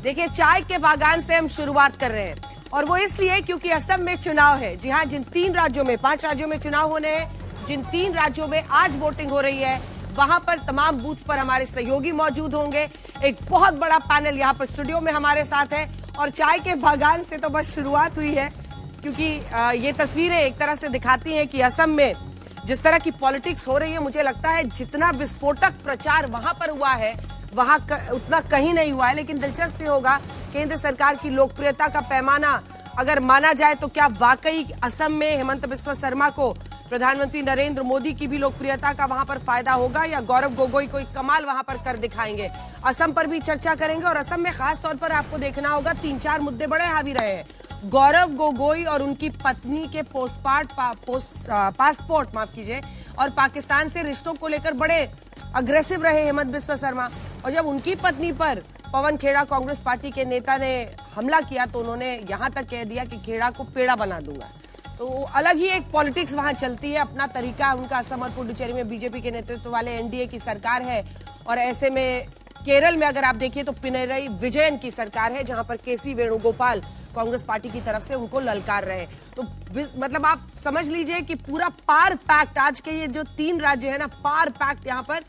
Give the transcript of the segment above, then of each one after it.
देखिए, चाय के बागान से हम शुरुआत कर रहे हैं और वो इसलिए क्योंकि असम में चुनाव है। जी हाँ, जिन 3 राज्यों में 5 राज्यों में चुनाव होने हैं, जिन 3 राज्यों में आज वोटिंग हो रही है, वहां पर तमाम बूथ पर हमारे सहयोगी मौजूद होंगे। एक बहुत बड़ा पैनल यहाँ पर स्टूडियो में हमारे साथ है और चाय के बागान से तो बस शुरुआत हुई है, क्योंकि ये तस्वीरें एक तरह से दिखाती हैं कि असम में जिस तरह की पॉलिटिक्स हो रही है, मुझे लगता है जितना विस्फोटक प्रचार वहां पर हुआ है वहां उतना कहीं नहीं हुआ है। लेकिन दिलचस्प होगा केंद्र सरकार की लोकप्रियता का पैमाना अगर माना जाए तो क्या वाकई असम में हेमंत बिस्वा शर्मा को प्रधानमंत्री नरेंद्र मोदी की भी लोकप्रियता का वहां पर फायदा होगा या गौरव गोगोई कोई कमाल वहां पर कर दिखाएंगे। असम पर भी चर्चा करेंगे और असम में खास तौर पर आपको देखना होगा 3-4 मुद्दे बड़े हावी रहे हैं। गौरव गोगोई और उनकी पत्नी के पासपोर्ट माफ कीजिए और पाकिस्तान से रिश्तों को लेकर बड़े अग्रेसिव रहे हेमंत बिस्वा शर्मा, और जब उनकी पत्नी पर पवन खेड़ा कांग्रेस पार्टी के नेता ने हमला किया तो उन्होंने यहां तक कह दिया कि खेड़ा को पेड़ा बना दूंगा। तो अलग ही एक पॉलिटिक्स वहां चलती है, अपना तरीका उनका। असम और पुडुचेरी में बीजेपी के नेतृत्व वाले एनडीए की सरकार है और ऐसे में केरल में अगर आप देखिए तो पिनरई विजयन की सरकार है, जहां पर केसी वेणुगोपाल कांग्रेस पार्टी की तरफ से उनको ललकार रहे। तो मतलब आप समझ लीजिए कि पूरा पार पैक्ट आज के ये जो 3 राज्य है ना, पार पैक्ट यहाँ पर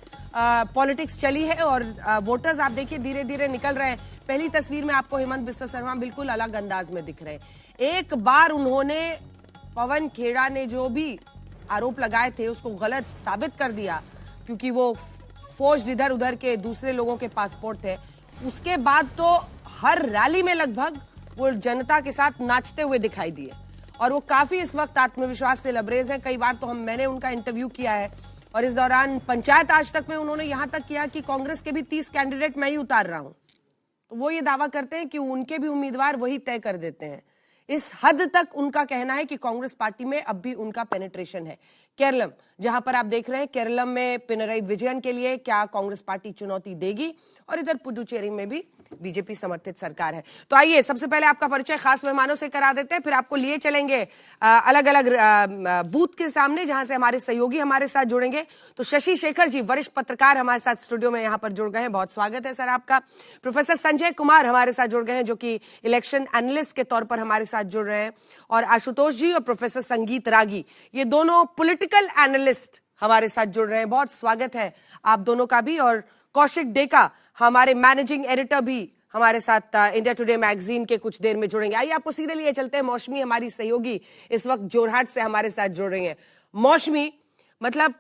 पॉलिटिक्स चली है और वोटर्स आप देखिए धीरे धीरे निकल रहे हैं। पहली तस्वीर में आपको हेमंत बिस्वा शर्मा बिल्कुल अलग अंदाज में दिख रहे हैं। एक बार उन्होंने पवन खेड़ा ने जो भी आरोप लगाए थे उसको गलत साबित कर दिया, क्योंकि वो फोर्ज्ड इधर उधर के दूसरे लोगों के पासपोर्ट थे। उसके बाद तो हर रैली में लगभग वो जनता के साथ नाचते हुए दिखाई दिए और वो काफी इस वक्त आत्मविश्वास से लबरेज हैं। कई बार तो मैंने उनका इंटरव्यू किया है और इस दौरान पंचायत आज तक में उन्होंने यहां तक किया कि कांग्रेस के भी 30 कैंडिडेट मैं ही उतार रहा हूं। तो वो ये दावा करते हैं कि उनके भी उम्मीदवार वही तय कर देते हैं। इस हद तक उनका कहना है कि कांग्रेस पार्टी में अब भी उनका पेनिट्रेशन है। केरलम, जहां पर आप देख रहे हैं, केरलम में पिनरई विजयन के लिए क्या कांग्रेस पार्टी चुनौती देगी, और इधर पुडुचेरी में भी बीजेपी समर्थित सरकार है। तो आइए सबसे पहले आपका परिचय खास मेहमानों से करा देते हैं, फिर आपको लिए चलेंगे अलग अलग बूथ के सामने जहां से हमारे सहयोगी हमारे साथ जुड़ेंगे। तो शशि शेखर जी, वरिष्ठ पत्रकार, हमारे साथ स्टूडियो में यहां पर जुड़ गए हैं, बहुत स्वागत है सर आपका। प्रोफेसर संजय कुमार हमारे साथ जुड़ गए हैं, जो कि इलेक्शन एनालिस्ट के तौर पर हमारे साथ जुड़ रहे हैं, और आशुतोष जी और प्रोफेसर संगीत रागी, ये दोनों पॉलिटिकल एनालिस्ट हमारे साथ जुड़ रहे हैं, बहुत स्वागत है आप दोनों का भी। और कौशिक डेका, हमारे मैनेजिंग एडिटर, भी हमारे साथ इंडिया टुडे मैगजीन के कुछ देर में जुड़ेंगे। आइए आपको सीधे लिए चलते हैं। मौसमी हमारी सहयोगी इस वक्त जोरहाट से हमारे साथ जुड़ रही हैं। मौसमी, मतलब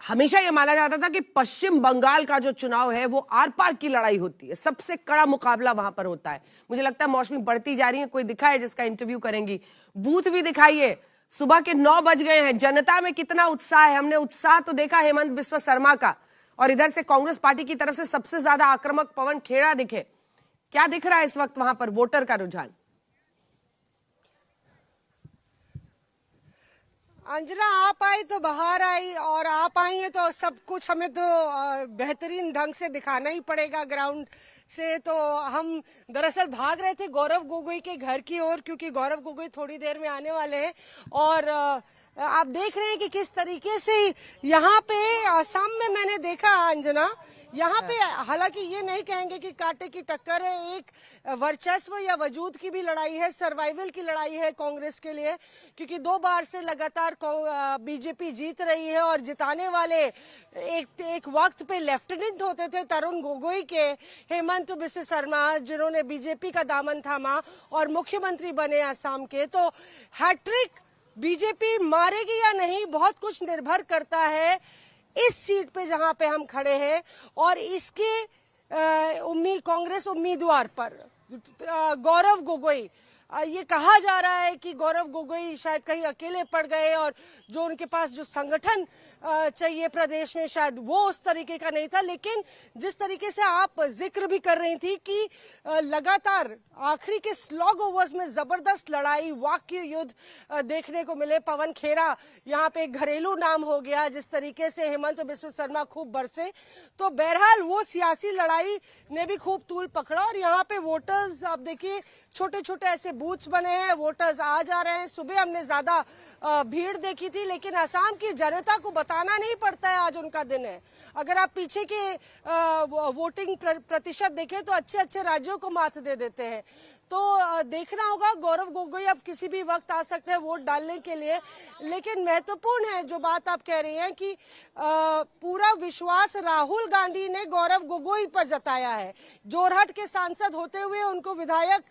हमेशा ये माना जाता था कि पश्चिम बंगाल का जो चुनाव है वो आर पार की लड़ाई होती है, सबसे कड़ा मुकाबला वहां पर होता है। मुझे लगता है मौसमी बढ़ती जा रही है, कोई दिखा है जिसका इंटरव्यू करेंगी? बूथ भी दिखाइए, सुबह के 9 बज गए हैं, जनता में कितना उत्साह है। हमने उत्साह तो देखा हेमंत बिस्वा शर्मा का, और इधर से कांग्रेस पार्टी की तरफ से सबसे ज्यादा आक्रामक पवन खेड़ा दिखे। क्या दिख रहा है इस वक्त वहां पर वोटर का रुझान? अंजना, आप आई तो बाहर आई, और आप आई है तो सब कुछ हमें तो बेहतरीन ढंग से दिखाना ही पड़ेगा ग्राउंड से। तो हम दरअसल भाग रहे थे गौरव गोगोई के घर की ओर, क्योंकि गौरव गोगोई थोड़ी देर में आने वाले हैं। और आप देख रहे हैं कि किस तरीके से यहाँ पे असम में मैंने देखा अंजना, यहाँ पे हालांकि ये नहीं कहेंगे कि कांटे की टक्कर है, एक वर्चस्व या वजूद की भी लड़ाई है, सर्वाइवल की लड़ाई है कांग्रेस के लिए, क्योंकि 2 बार से लगातार बीजेपी जीत रही है। और जिताने वाले एक वक्त पे लेफ्टिनेंट होते थे तरुण गोगोई के, हेमंत बिस्वा शर्मा, जिन्होंने बीजेपी का दामन थामा और मुख्यमंत्री बने असम के। तो हैट्रिक बीजेपी मारेगी या नहीं, बहुत कुछ निर्भर करता है इस सीट पे जहां पे हम खड़े हैं और इसके कांग्रेस उम्मीदवार पर गौरव गोगोई। ये कहा जा रहा है कि गौरव गोगोई शायद कहीं अकेले पड़ गए और जो उनके पास जो संगठन चाहिए प्रदेश में शायद वो उस तरीके का नहीं था। लेकिन जिस तरीके से आप जिक्र भी कर रही थी कि लगातार आखिरी के स्लॉग ओवर्स में जबरदस्त लड़ाई, वाक्य युद्ध देखने को मिले। पवन खेड़ा यहाँ पे एक घरेलू नाम हो गया, जिस तरीके से हेमंत बिस्वा शर्मा खूब बरसे। तो बहरहाल वो सियासी लड़ाई ने भी खूब तूल पकड़ा और यहाँ पे वोटर्स आप देखिए छोटे छोटे ऐसे बूथ्स बने हैं, वोटर्स आ जा रहे हैं। सुबह हमने ज्यादा भीड़ देखी थी, लेकिन असम की जनता को बताना नहीं पड़ता है आज उनका दिन है। अगर आप पीछे के वोटिंग प्रतिशत देखें तो अच्छे अच्छे राज्यों को मात दे देते हैं। तो देखना होगा, गौरव गोगोई अब किसी भी वक्त आ सकते हैं वोट डालने के लिए। लेकिन महत्वपूर्ण है जो बात आप कह रही हैं कि पूरा विश्वास राहुल गांधी ने गौरव गोगोई पर जताया है। जोरहट के सांसद होते हुए उनको विधायक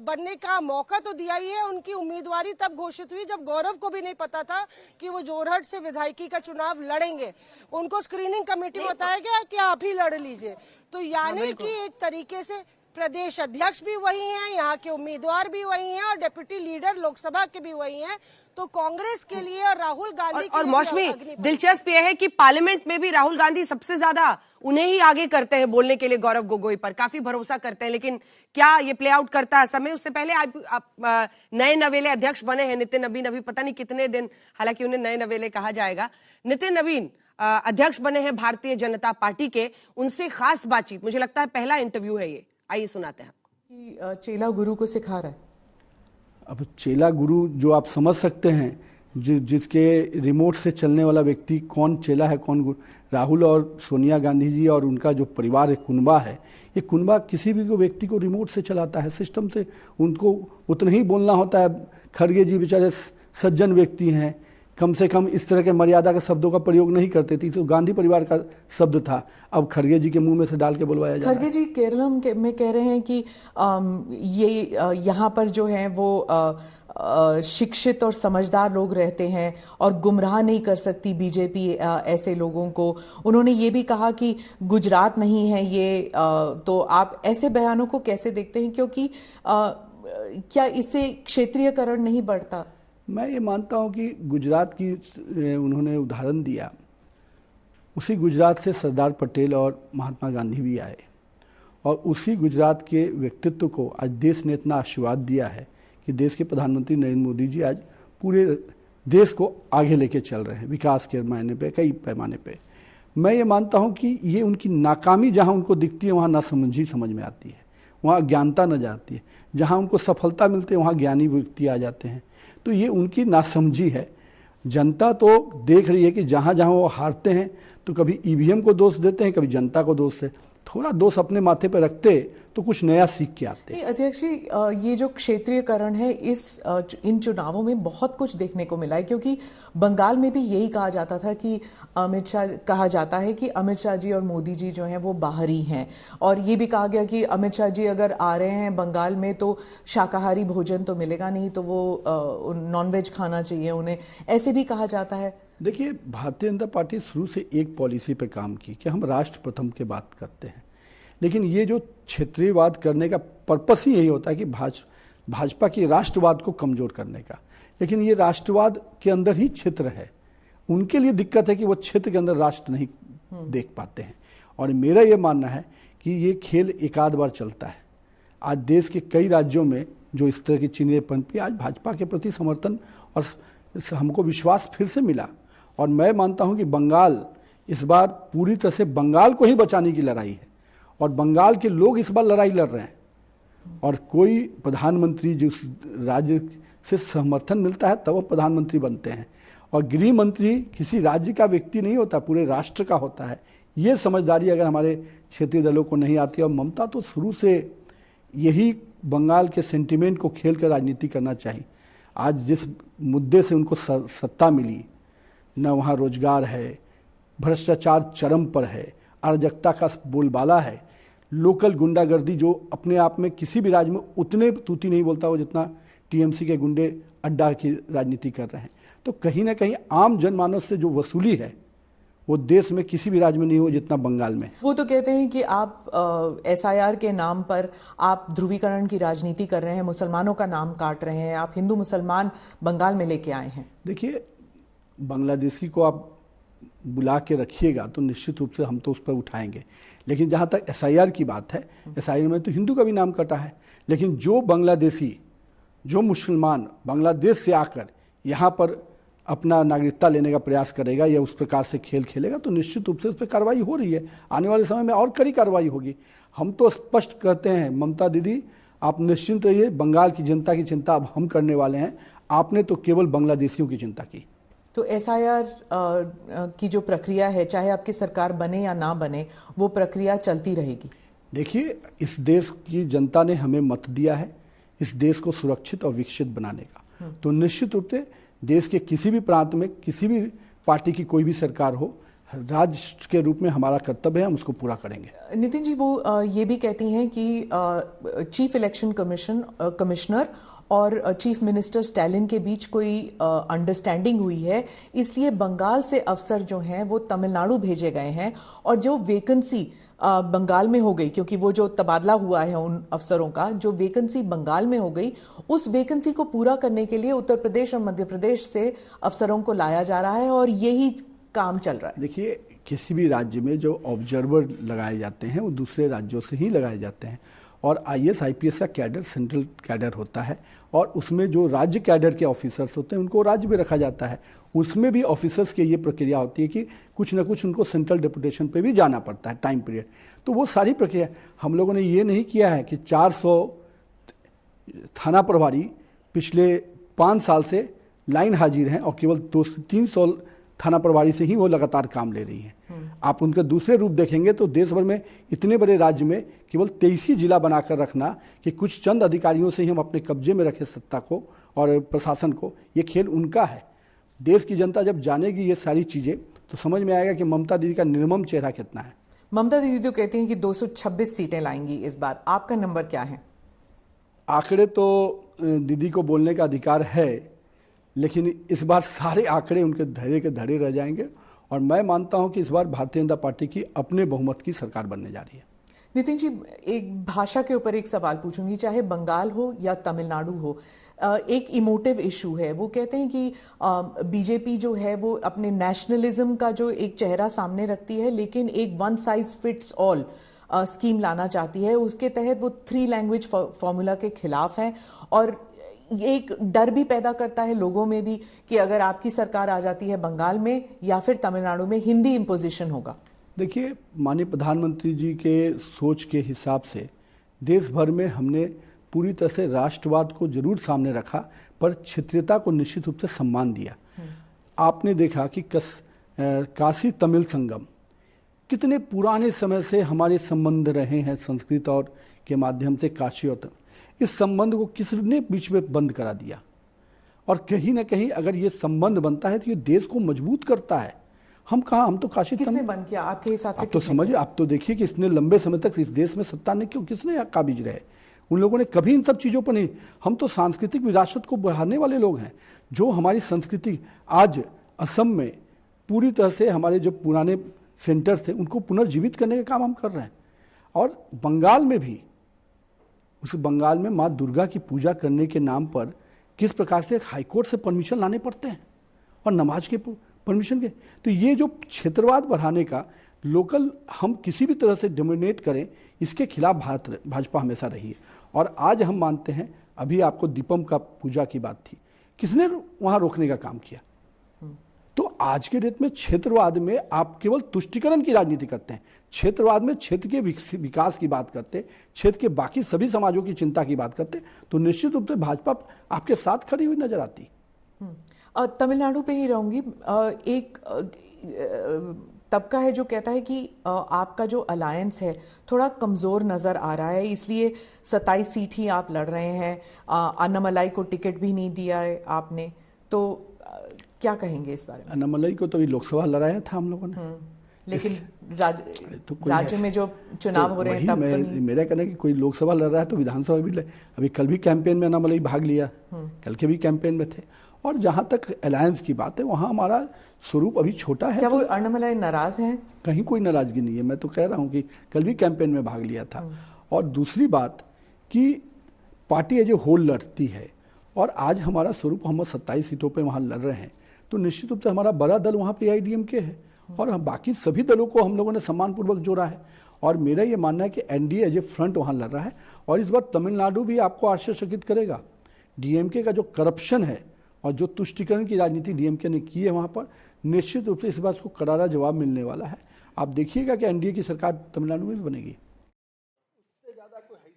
बनने का मौका तो दिया ही है। उनकी उम्मीदवारी तब घोषित हुई जब गौरव को भी नहीं पता था कि वो जोरहट से विधायकी का चुनाव लड़ेंगे। उनको स्क्रीनिंग कमेटी में बताया गया कि आप ही लड़ लीजिए। तो यानी कि एक तरीके से प्रदेश अध्यक्ष भी वही हैं, यहाँ के उम्मीदवार भी वही हैं और डिप्टी लीडर लोकसभा के भी वही हैं। तो कांग्रेस के लिए और राहुल गांधी के और लिए मौसमी दिलचस्प यह है कि पार्लियामेंट में भी राहुल गांधी सबसे ज्यादा उन्हें ही आगे करते हैं बोलने के लिए, गौरव गोगोई पर काफी भरोसा करते हैं। लेकिन क्या ये प्ले आउट करता है समय? उससे पहले आप नए नवेले अध्यक्ष बने हैं नितिन नवीन, अभी पता नहीं कितने दिन, हालांकि उन्हें नए नवेले कहा जाएगा। नितिन नवीन अध्यक्ष बने हैं भारतीय जनता पार्टी के, उनसे खास बातचीत, मुझे लगता है पहला इंटरव्यू है ये, आइए सुनाते हैं आपको। चेला गुरु को सिखा रहा है। अब चेला गुरु जो आप समझ सकते हैं, जिसके रिमोट से चलने वाला व्यक्ति कौन चेला है कौन गुरु। राहुल और सोनिया गांधी जी और उनका जो परिवार है, कुनबा है, ये कुनबा किसी भी व्यक्ति को रिमोट से चलाता है, सिस्टम से। उनको उतना ही बोलना होता है। खड़गे जी बेचारे सज्जन व्यक्ति हैं, कम से कम इस तरह के मर्यादा के शब्दों का प्रयोग नहीं करते थे। तो गांधी परिवार का शब्द था, अब खड़गे जी के मुंह में से डाल के बुलवाया जा रहा है। खड़गे जी केरलम में कह रहे हैं कि ये यहाँ पर जो है वो शिक्षित और समझदार लोग रहते हैं और गुमराह नहीं कर सकती बीजेपी ऐसे लोगों को। उन्होंने ये भी कहा कि गुजरात नहीं है ये। तो आप ऐसे बयानों को कैसे देखते हैं, क्योंकि क्या इससे क्षेत्रीयकरण नहीं बढ़ता? मैं ये मानता हूँ कि गुजरात की उन्होंने उदाहरण दिया, उसी गुजरात से सरदार पटेल और महात्मा गांधी भी आए और उसी गुजरात के व्यक्तित्व को आज देश ने इतना आशीर्वाद दिया है कि देश के प्रधानमंत्री नरेंद्र मोदी जी आज पूरे देश को आगे लेके चल रहे हैं विकास के मायने पे, कई पैमाने पे। मैं ये मानता हूँ कि ये उनकी नाकामी जहाँ उनको दिखती है वहाँ नासमझी समझ में आती है, वहाँ अज्ञानता नजर आती है। जहाँ उनको सफलता मिलती है वहाँ ज्ञानी व्यक्ति आ जाते हैं। तो ये उनकी नासमझी है। जनता तो देख रही है कि जहाँ जहाँ वो हारते हैं तो कभी ईवीएम को दोष देते हैं, कभी जनता को दोष है। थोड़ा दोष अपने माथे पर रखते तो कुछ नया सीख के आते। अध्यक्ष जी, ये जो क्षेत्रीयकरण है इन चुनावों में बहुत कुछ देखने को मिला है, क्योंकि बंगाल में भी यही कहा जाता था कि अमित शाह जी और मोदी जी जो हैं वो बाहरी हैं। और ये भी कहा गया कि अमित शाह जी अगर आ रहे हैं बंगाल में तो शाकाहारी भोजन तो मिलेगा नहीं, तो वो नॉनवेज खाना चाहिए उन्हें, ऐसे भी कहा जाता है। देखिए, भारतीय जनता पार्टी शुरू से एक पॉलिसी पे काम की कि हम राष्ट्र प्रथम की बात करते हैं, लेकिन ये जो क्षेत्रीयवाद करने का पर्पस ही यही होता है कि भाजपा की राष्ट्रवाद को कमजोर करने का। लेकिन ये राष्ट्रवाद के अंदर ही क्षेत्र है, उनके लिए दिक्कत है कि वो क्षेत्र के अंदर राष्ट्र नहीं देख पाते हैं। और मेरा ये मानना है कि ये खेल एक आध बार चलता है। आज देश के कई राज्यों में जो इस तरह की चीजें पनपी, आज भाजपा के प्रति समर्थन और हमको विश्वास फिर से मिला। और मैं मानता हूं कि बंगाल इस बार पूरी तरह से बंगाल को ही बचाने की लड़ाई है और बंगाल के लोग इस बार लड़ाई लड़ रहे हैं। और कोई प्रधानमंत्री जिस राज्य से समर्थन मिलता है तब वो प्रधानमंत्री बनते हैं, और गृह मंत्री किसी राज्य का व्यक्ति नहीं होता, पूरे राष्ट्र का होता है। ये समझदारी अगर हमारे क्षेत्रीय दलों को नहीं आती, और ममता तो शुरू से यही बंगाल के सेंटिमेंट को खेल कर राजनीति करना चाहिए। आज जिस मुद्दे से उनको सत्ता मिली, न वहाँ रोजगार है, भ्रष्टाचार चरम पर है, अराजकता का बोलबाला है, लोकल गुंडागर्दी जो अपने आप में किसी भी राज्य में उतने तूती नहीं बोलता हो जितना टीएमसी के गुंडे अड्डा की राजनीति कर रहे हैं। तो कहीं ना कहीं आम जनमानस से जो वसूली है वो देश में किसी भी राज्य में नहीं हो जितना बंगाल में। वो तो कहते हैं कि आप एसआईआर के नाम पर आप ध्रुवीकरण की राजनीति कर रहे हैं, मुसलमानों का नाम काट रहे हैं, आप हिंदू मुसलमान बंगाल में लेके आए हैं। देखिए, बांग्लादेशी को आप बुला के रखिएगा तो निश्चित रूप से हम तो उस पर उठाएंगे, लेकिन जहाँ तक एसआईआर की बात है, एसआईआर में तो हिंदू का भी नाम कटा है। लेकिन जो बांग्लादेशी, जो मुसलमान बांग्लादेश से आकर यहाँ पर अपना नागरिकता लेने का प्रयास करेगा या उस प्रकार से खेल खेलेगा तो निश्चित रूप से उस पर कार्रवाई हो रही है। आने वाले समय में और कड़ी कार्रवाई होगी। हम तो स्पष्ट कहते हैं, ममता दीदी आप निश्चिंत रहिए, बंगाल की जनता की चिंता अब हम करने वाले हैं। आपने तो केवल बांग्लादेशियों की चिंता की। तो एसआईआर की जो प्रक्रिया है, चाहे आपकी सरकार बने या ना बने, वो प्रक्रिया चलती रहेगी? देखिए, इस देश की जनता ने हमें मत दिया है इस देश को सुरक्षित और विकसित बनाने का। तो निश्चित रूप से देश के किसी भी प्रांत में किसी भी पार्टी की कोई भी सरकार हो, राज्य के रूप में हमारा कर्तव्य है, हम उसको पूरा करेंगे। नितिन जी, वो ये भी कहती हैं कि चीफ इलेक्शन कमिश्नर और चीफ मिनिस्टर स्टैलिन के बीच कोई अंडरस्टैंडिंग हुई है, इसलिए बंगाल से अफसर जो हैं वो तमिलनाडु भेजे गए हैं, और जो वेकेंसी बंगाल में हो गई, क्योंकि वो जो तबादला हुआ है उन अफसरों का, जो वेकेंसी बंगाल में हो गई, उस वेकेंसी को पूरा करने के लिए उत्तर प्रदेश और मध्य प्रदेश से अफसरों को लाया जा रहा है, और यही काम चल रहा है। देखिए, किसी भी राज्य में जो ऑब्जर्वर लगाए जाते हैं वो दूसरे राज्यों से ही लगाए जाते हैं, और आईएएस आईपीएस का कैडर सेंट्रल कैडर होता है, और उसमें जो राज्य कैडर के ऑफिसर्स होते हैं उनको राज्य में रखा जाता है। उसमें भी ऑफिसर्स की ये प्रक्रिया होती है कि कुछ ना कुछ उनको सेंट्रल डिप्यूटेशन पे भी जाना पड़ता है, टाइम पीरियड। तो वो सारी प्रक्रिया हम लोगों ने ये नहीं किया है कि 400 थाना प्रभारी पिछले 5 साल से लाइन हाजिर हैं और केवल 200-300 थाना प्रभारी से ही वो लगातार काम ले रही हैं। आप उनके दूसरे रूप देखेंगे तो देश भर में इतने बड़े राज्य में केवल 23 ही जिला बनाकर रखना कि कुछ चंद अधिकारियों से ही हम अपने कब्जे में रखें सत्ता को और प्रशासन को, ये खेल उनका है। देश की जनता जब जानेगी ये सारी चीजें तो समझ में आएगा कि ममता दीदी का निर्मम चेहरा कितना है। ममता दीदी तो कहती हैं कि 226 सीटें लाएंगी इस बार, आपका नंबर क्या है? आंकड़े तो दीदी को बोलने का अधिकार है, लेकिन इस बार सारे आंकड़े उनके धैर्य के धरे रह जाएंगे, और मैं मानता हूं कि इस बार भारतीय जनता पार्टी की अपने बहुमत की सरकार बनने जा रही है। नितिन जी, एक भाषा के ऊपर एक सवाल पूछूंगी, चाहे बंगाल हो या तमिलनाडु हो, एक इमोटिव इशू है। वो कहते हैं कि बीजेपी जो है वो अपने नेशनलिज्म का जो एक चेहरा सामने रखती है, लेकिन एक one size fits all scheme लाना चाहती है। उसके तहत वो 3 लैंग्वेज फॉर्मूला के खिलाफ है, और ये एक डर भी पैदा करता है लोगों में भी कि अगर आपकी सरकार आ जाती है बंगाल में या फिर तमिलनाडु में, हिंदी इम्पोजिशन होगा। देखिए, माननीय प्रधानमंत्री जी के सोच के हिसाब से देश भर में हमने पूरी तरह से राष्ट्रवाद को जरूर सामने रखा, पर क्षेत्रीयता को निश्चित रूप से सम्मान दिया। आपने देखा कि काशी तमिल संगम कितने पुराने समय से हमारे संबंध रहे हैं, संस्कृत और के माध्यम से काशी और तमिल। इस संबंध को किसने बीच में बंद करा दिया? और कहीं ना कहीं अगर ये संबंध बनता है तो ये देश को मजबूत करता है। हम तो काशी किसने बंद किया आपके हिसाब से? आप तो समझिए, आप तो देखिए कि इसने लंबे समय तक इस देश में सत्ता ने किसने काबिज रहे? उन लोगों ने कभी इन सब चीज़ों पर नहीं। हम तो सांस्कृतिक विरासत को बढ़ाने वाले लोग हैं। जो हमारी संस्कृति आज असम में पूरी तरह से हमारे जो पुराने सेंटर थे उनको पुनर्जीवित करने का काम हम कर रहे हैं, और बंगाल में भी, उस बंगाल में माँ दुर्गा की पूजा करने के नाम पर किस प्रकार से हाईकोर्ट से परमिशन लाने पड़ते हैं, और नमाज के परमिशन के। तो ये जो क्षेत्रवाद बढ़ाने का लोकल हम किसी भी तरह से डोमिनेट करें, इसके खिलाफ भाजपा हमेशा रही है। और आज हम मानते हैं, अभी आपको दीपम का पूजा की बात थी, किसने वहां रोकने का काम किया? तो आज के डेट में क्षेत्रवाद में आप केवल तुष्टिकरण की राजनीति करते हैं, क्षेत्रवाद में क्षेत्र के विकास की बात करते, क्षेत्र के बाकी सभी समाजों की चिंता की बात करते, तो निश्चित रूप से भाजपा आपके साथ खड़ी हुई नजर आती। तमिलनाडु पे ही रहूंगी। एक तबका है जो कहता है कि आपका जो अलायंस है थोड़ा कमजोर नजर आ रहा है, इसलिए 27 सीट ही आप लड़ रहे हैं। अन्नामलाई को टिकट भी नहीं दिया है आपने, तो क्या कहेंगे इस बारे में? अन्नामलाई को तो अभी लोकसभा लड़ाया था हम लोगों ने, लेकिन राज्य में जो चुनाव हो रहे हैं तब तो नहीं। मेरा कहना है कि कोई लोकसभा लड़ रहा है तो विधानसभा भी अभी कल भी कैंपेन में अन्नामलाई भाग लिया, कल के भी कैंपेन में थे। और जहां तक अलायंस की बात है, वहां हमारा स्वरूप अभी छोटा है। क्या वो अन्नामलाई नाराज हैं? कहीं कोई नाराजगी नहीं है। मैं तो कह रहा हूं कि कल भी कैंपेन में भाग लिया था। और दूसरी बात कि पार्टी एज ए होल लड़ती है, और आज हमारा स्वरूप, हम 27 सीटों पे वहां लड़ रहे हैं, तो निश्चित रूप से हमारा बड़ा दल वहां पे AIADMK है, और हम बाकी सभी दलों को हम लोगों ने सम्मानपूर्वक जोड़ा है। और मेरा ये मानना है कि NDA एज ए फ्रंट वहां लड़ रहा है, और इस बार तमिलनाडु भी आपको आश्चर्यचकित करेगा। DMK का जो करप्शन है और जो तुष्टिकरण की राजनीति DMK ने की है वहां पर, निश्चित रूप से इस बात को करारा जवाब मिलने वाला है। आप देखिएगा कि NDA की सरकार तमिलनाडु में भी बनेगी। उससे ज्यादा कोई है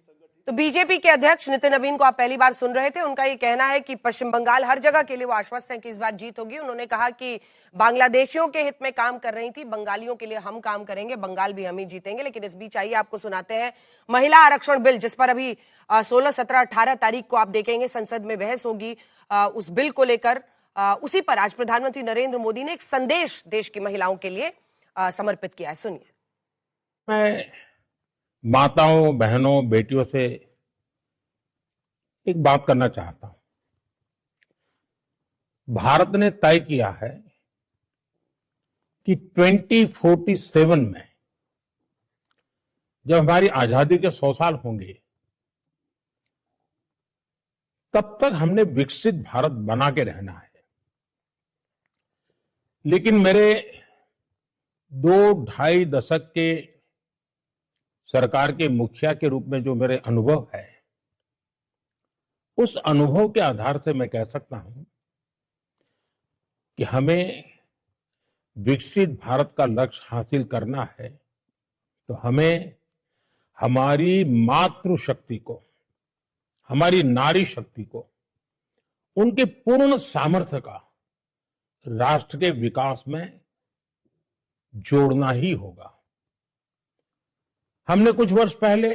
तो बीजेपी के अध्यक्ष नितिन नवीन को आप पहली बार सुन रहे थे। उनका ये कहना है कि पश्चिम बंगाल हर जगह के लिए वो आश्वस्त हैं कि इस बार जीत होगी। उन्होंने कहा कि बांग्लादेशियों के हित में काम कर रही थी, बंगालियों के लिए हम काम करेंगे, बंगाल भी हम ही जीतेंगे। लेकिन इस बीच आइए आपको सुनाते हैं महिला आरक्षण बिल, जिस पर अभी 16, 17, 18 तारीख को आप देखेंगे संसद में बहस होगी उस बिल को लेकर। उसी पर आज प्रधानमंत्री नरेंद्र मोदी ने एक संदेश देश की महिलाओं के लिए समर्पित किया है। सुनिए। मैं माताओं, बहनों, बेटियों से एक बात करना चाहता हूं। भारत ने तय किया है कि 2047 में जब हमारी आजादी के 100 साल होंगे, तब तक हमने विकसित भारत बना के रहना है। लेकिन मेरे 2-2.5 दशक के सरकार के मुखिया के रूप में जो मेरे अनुभव है, उस अनुभव के आधार से मैं कह सकता हूं कि हमें विकसित भारत का लक्ष्य हासिल करना है तो हमें हमारी मातृशक्ति को, हमारी नारी शक्ति को, उनके पूर्ण सामर्थ्य का राष्ट्र के विकास में जोड़ना ही होगा। हमने कुछ वर्ष पहले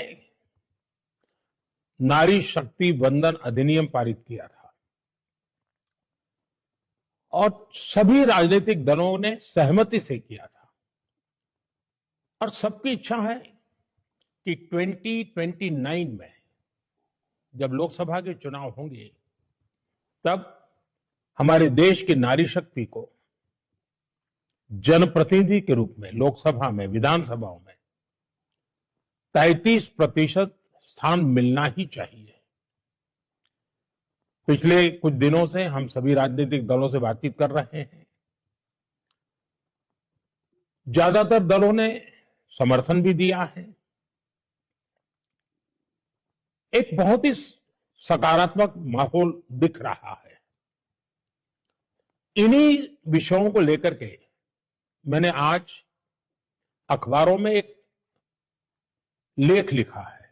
नारी शक्ति वंदन अधिनियम पारित किया था और सभी राजनीतिक दलों ने सहमति से किया था और सबकी इच्छा है कि 2029 में जब लोकसभा के चुनाव होंगे, तब हमारे देश की नारी शक्ति को जनप्रतिनिधि के रूप में लोकसभा में, विधानसभाओं में 33% स्थान मिलना ही चाहिए। पिछले कुछ दिनों से हम सभी राजनीतिक दलों से बातचीत कर रहे हैं। ज्यादातर दलों ने समर्थन भी दिया है। एक बहुत ही सकारात्मक माहौल दिख रहा है। इन्हीं विषयों को लेकर के मैंने आज अखबारों में एक लेख लिखा है।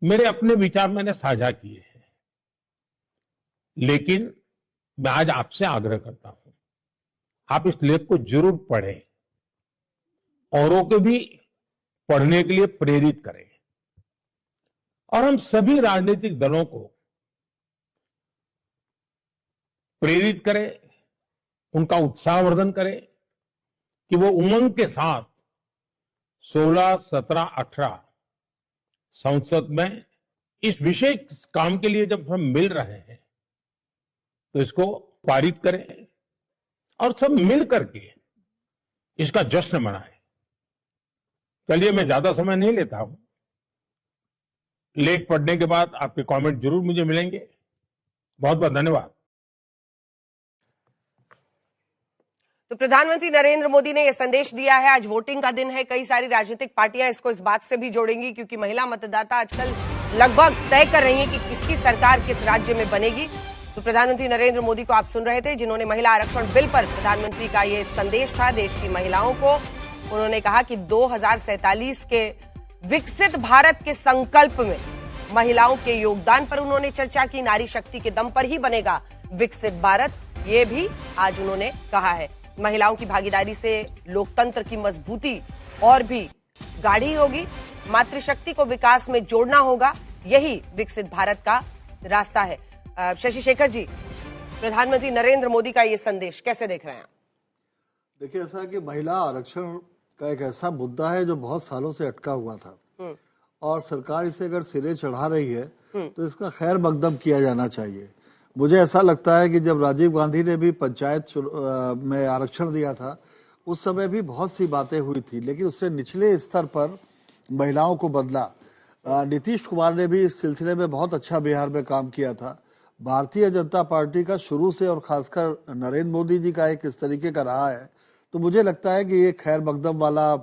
मेरे अपने विचार मैंने साझा किए हैं, लेकिन मैं आज आपसे आग्रह करता हूं, आप इस लेख को जरूर पढ़ें, औरों को भी पढ़ने के लिए प्रेरित करें और हम सभी राजनीतिक दलों को प्रेरित करें, उनका उत्साहवर्धन करें कि वो उमंग के साथ 16, 17, 18 संसद में इस विशेष काम के लिए जब हम मिल रहे हैं तो इसको पारित करें और सब मिल करके इसका जश्न मनाएं। चलिए, मैं ज्यादा समय नहीं लेता हूं। लेख पढ़ने के बाद आपके कमेंट जरूर मुझे मिलेंगे। बहुत बहुत धन्यवाद। तो प्रधानमंत्री नरेंद्र मोदी ने यह संदेश दिया है। आज वोटिंग का दिन है। कई सारी राजनीतिक पार्टियां इसको इस बात से भी जोड़ेंगी क्योंकि महिला मतदाता आजकल लगभग तय कर रही हैं कि किसकी सरकार किस राज्य में बनेगी। तो प्रधानमंत्री नरेंद्र मोदी को आप सुन रहे थे, जिन्होंने महिला आरक्षण बिल पर प्रधानमंत्री का ये संदेश था देश की महिलाओं को। उन्होंने कहा कि 2047 के विकसित भारत के संकल्प में महिलाओं के योगदान पर उन्होंने चर्चा की। नारी शक्ति के दम पर ही बनेगा विकसित भारत, ये भी आज उन्होंने कहा है। महिलाओं की भागीदारी से लोकतंत्र की मजबूती और भी गाढ़ी होगी। मातृशक्ति को विकास में जोड़ना होगा, यही विकसित भारत का रास्ता है। शशि शेखर जी, प्रधानमंत्री नरेंद्र मोदी का ये संदेश कैसे देख रहे हैं? देखिए, ऐसा कि महिला आरक्षण का एक ऐसा मुद्दा है जो बहुत सालों से अटका हुआ था और सरकार इसे अगर सिरे चढ़ा रही है तो इसका खैर मकदम किया जाना चाहिए। मुझे ऐसा लगता है कि जब राजीव गांधी ने भी पंचायत में आरक्षण दिया था, उस समय भी बहुत सी बातें हुई थी, लेकिन उससे निचले स्तर पर महिलाओं को बदला। नीतीश कुमार ने भी इस सिलसिले में बहुत अच्छा बिहार में काम किया था। भारतीय जनता पार्टी का शुरू से और खासकर नरेंद्र मोदी जी का एक इस तरीके का रहा है, तो मुझे लगता है कि ये खैर मकदम वाला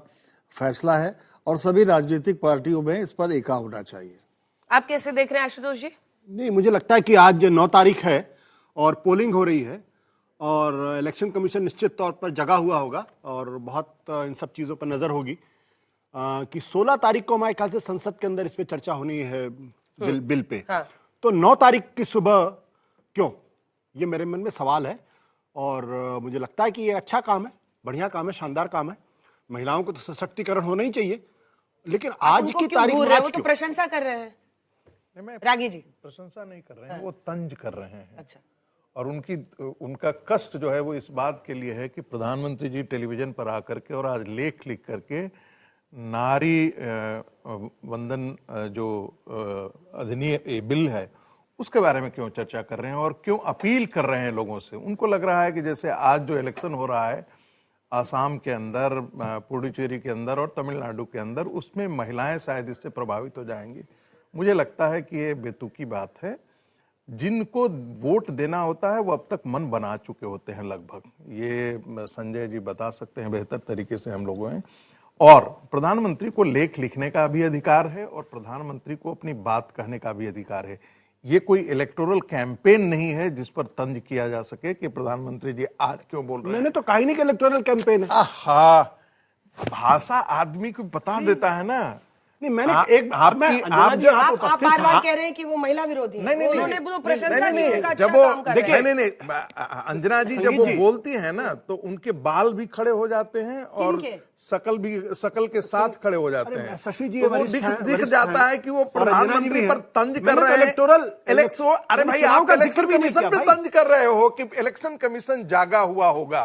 फैसला है और सभी राजनीतिक पार्टियों में इस पर एका होना चाहिए। आप कैसे देख रहे हैं आशुतोष जी? नहीं, मुझे लगता है कि आज 9 तारीख है और पोलिंग हो रही है और इलेक्शन कमीशन निश्चित तौर पर जगा हुआ होगा और बहुत इन सब चीज़ों पर नज़र होगी। कि 16 तारीख को हमारे ख्याल से संसद के अंदर इस पे चर्चा होनी है बिल पे। हाँ। तो 9 तारीख की सुबह क्यों, ये मेरे मन में सवाल है। और मुझे लगता है कि ये अच्छा काम है, बढ़िया काम है, शानदार काम है। महिलाओं को तो सशक्तिकरण होना ही चाहिए, लेकिन आज की तारीख में वो तो प्रशंसा कर रहे हैं। रागी जी प्रशंसा नहीं कर रहे हैं, वो तंज कर रहे हैं। अच्छा। और उनका कष्ट जो है वो इस बात के लिए है कि प्रधानमंत्री जी टेलीविजन पर आकर के और आज लेख लिख करके नारी वंदन जो अधिनियम बिल है उसके बारे में क्यों चर्चा कर रहे हैं और क्यों अपील कर रहे हैं लोगों से। उनको लग रहा है कि जैसे आज जो इलेक्शन हो रहा है आसाम के अंदर, पुडुचेरी के अंदर और तमिलनाडु के अंदर, उसमें महिलाएं शायद इससे प्रभावित हो जाएंगी। मुझे लगता है कि ये बेतुकी बात है। जिनको वोट देना होता है वो अब तक मन बना चुके होते हैं लगभग। ये संजय जी बता सकते हैं बेहतर तरीके से हम लोगों हैं। और प्रधानमंत्री को लेख लिखने का भी अधिकार है और प्रधानमंत्री को अपनी बात कहने का भी अधिकार है। ये कोई इलेक्टोरल कैंपेन नहीं है जिस पर तंज किया जा सके कि प्रधानमंत्री जी आज क्यों बोल रहे हैं। मैंने तो कहा ही नहीं कि इलेक्टोरल कैंपेन है। आहा, भाषा आदमी को बता देता है ना। नहीं, मैंने आप बार-बार कह रहे हैं कि वो महिला विरोधी हैं। नहीं, उन्होंने तो प्रशंसा की, उनका अच्छा जब वो काम कर रहे हैं। नहीं, अंजना जी जब वो बोलती है ना तो उनके बाल भी खड़े हो जाते हैं और शकल के साथ खड़े हो जाते हैं। शशि जी तो वो दिख जाता है कि वो प्रधानमंत्री पर तंज कर रहे हैं। अरे भाई, आप इलेक्शन कमीशन पे तंज कर रहे हो कि इलेक्शन कमीशन जागा हुआ होगा।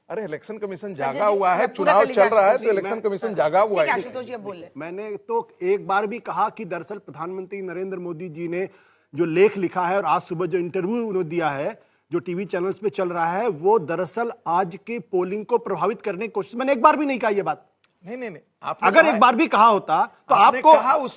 अरे इलेक्शन कमीशन जागा हुआ है, चुनाव चल रहा है तो इलेक्शन कमीशन जागा हुआ है। आशुतोष जी अब बोल रहे। मैंने तो एक बार भी कहा कि दरअसल प्रधानमंत्री नरेंद्र मोदी जी ने जो लेख लिखा है और आज सुबह जो इंटरव्यू उन्होंने दिया है जो टीवी चैनल्स पे चल रहा है, वो दरअसल आज की पोलिंग को प्रभावित करने की कोशिश। मैंने एक बार भी नहीं कहा ये बात। नहीं, अगर एक बार भी कहा होता तो आपको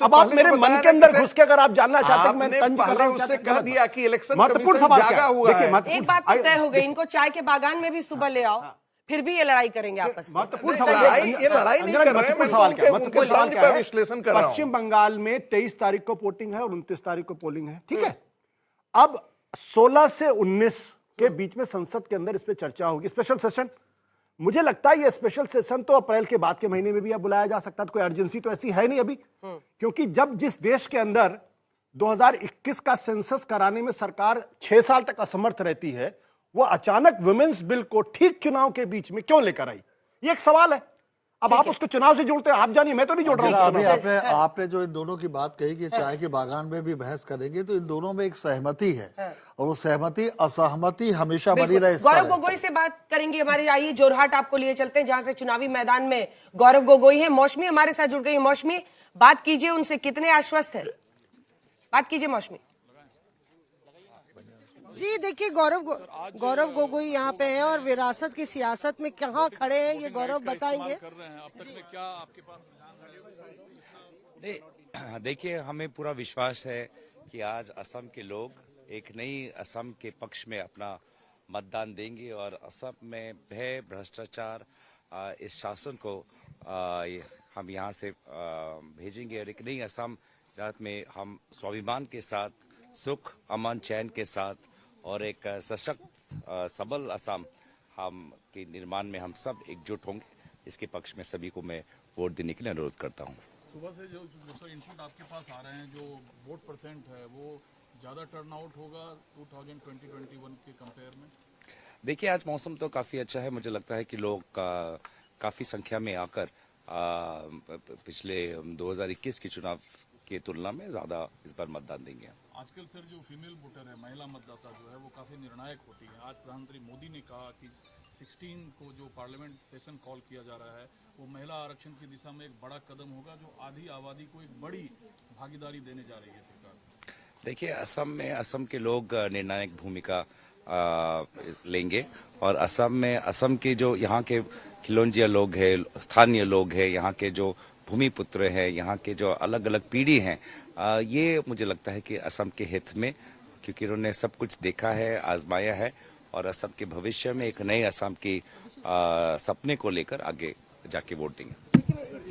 अब आप मेरे मन के अंदर घुस के अगर आप जानना चाहते हैं मैं तंज कर रहा हूं, उससे कह दिया कि इलेक्शन महत्वपूर्ण कमीशन सवाल जागा हुआ है। एक बात तो तय हो गई, इनको चाय के बागान में भी सुबह ले आओ, फिर भी ये लड़ाई करेंगे आपस में। महत्वपूर्ण सवाल, ये लड़ाई नहीं कर रहे हैं, मैं महत्वपूर्ण सवाल क्या है? विश्लेषण कर रहा हूं। पश्चिम बंगाल में 23 तारीख को वोटिंग है और 29 तारीख को पोलिंग है, ठीक है। अब 16 से 19 के बीच में संसद के अंदर इस पे चर्चा होगी, स्पेशल सेशन। मुझे लगता है ये स्पेशल सेशन तो अप्रैल के बाद के महीने में भी अब बुलाया जा सकता है, कोई अर्जेंसी तो ऐसी है नहीं अभी। क्योंकि जब जिस देश के अंदर 2021 का सेंसस कराने में सरकार 6 साल तक असमर्थ रहती है, वो अचानक वुमेन्स बिल को ठीक चुनाव के बीच में क्यों लेकर आई, ये एक सवाल है। अब आप उसको चुनाव से जोड़ते हैं, आप जानिए, मैं तो नहीं जोड़ रहा हूं। अभी आपने जो इन दोनों की बात कही कि चाय के बागान में भी बहस करेंगे, तो इन दोनों में एक सहमति है और वो सहमति असहमति हमेशा बनी रहे। गौरव गोगोई से बात करेंगे हमारी। आइए जोरहाट आपको लिए चलते हैं, जहां से चुनावी मैदान में गौरव गोगोई है। मौसमी हमारे साथ जुड़ गई है। मौसमी, बात कीजिए उनसे, कितने आश्वस्त है? बात कीजिए मौसमी जी। देखिए, गौरव गोगोई यहाँ पे है और विरासत की सियासत में कहाँ खड़े हैं ये गौरव बताएंगे। देखिए, हमें पूरा विश्वास है कि आज असम के लोग एक नई असम के पक्ष में अपना मतदान देंगे और असम में भय, भ्रष्टाचार, इस शासन को हम यहाँ से भेजेंगे और एक नई असम जहाँ में हम स्वाभिमान के साथ, सुख, अमन, चैन के साथ और एक सशक्त सबल असम हम के निर्माण में हम सब एकजुट होंगे। इसके पक्ष में सभी को मैं वोट देने के लिए अनुरोध करता हूँ। सुबह से जो इनपुट आपके पास आ रहे हैं, जो वोट परसेंट है वो ज़्यादा टर्नआउट होगा 2020-2021 के कंपेयर में? देखिए, आज मौसम तो काफ़ी अच्छा है। मुझे लगता है कि लोग काफ़ी संख्या में आकर पिछले 2021 के चुनाव की तुलना में ज़्यादा इस बार मतदान देंगे। आजकल सर जो फीमेल वोटर है, महिला मतदाता जो है, वो काफ़ी निर्णायक होती है। आज प्रधानमंत्री मोदी ने कहा कि 16 को जो पार्लियामेंट सेशन कॉल किया जा रहा है वो महिला आरक्षण की दिशा में एक बड़ा कदम होगा, जो आधी आबादी को एक बड़ी भागीदारी देने जा रही है सरकार। देखिए, असम के लोग निर्णायक भूमिका लेंगे और असम के जो यहाँ के खिलौंजिया लोग हैं, स्थानीय लोग हैं, यहाँ के जो भूमिपुत्र हैं, यहाँ के जो अलग अलग पीढ़ी हैं, ये मुझे लगता है कि असम के हित में, क्योंकि उन्होंने सब कुछ देखा है, आजमाया है और असम के भविष्य में एक नए असम की सपने को लेकर आगे जाके वोट देंगे।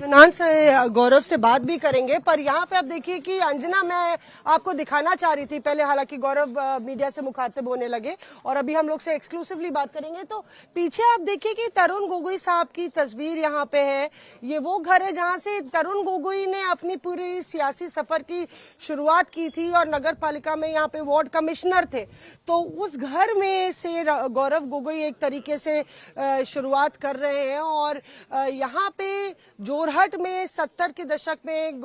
इत्मीनान से गौरव से बात भी करेंगे, पर यहाँ पे आप देखिए कि अंजना, मैं आपको दिखाना चाह रही थी पहले, हालांकि गौरव मीडिया से मुखातिब होने लगे और अभी हम लोग से एक्सक्लूसिवली बात करेंगे, तो पीछे आप देखिए कि तरुण गोगोई साहब की तस्वीर यहाँ पे है। ये वो घर है जहाँ से तरुण गोगोई ने अपनी पूरी सियासी सफर की शुरुआत की थी और नगर पालिका में यहाँ पे वार्ड कमिश्नर थे। तो उस घर में से गौरव गोगोई एक तरीके से शुरुआत कर रहे हैं और यहाँ पे जोरहट में 70 के दशक में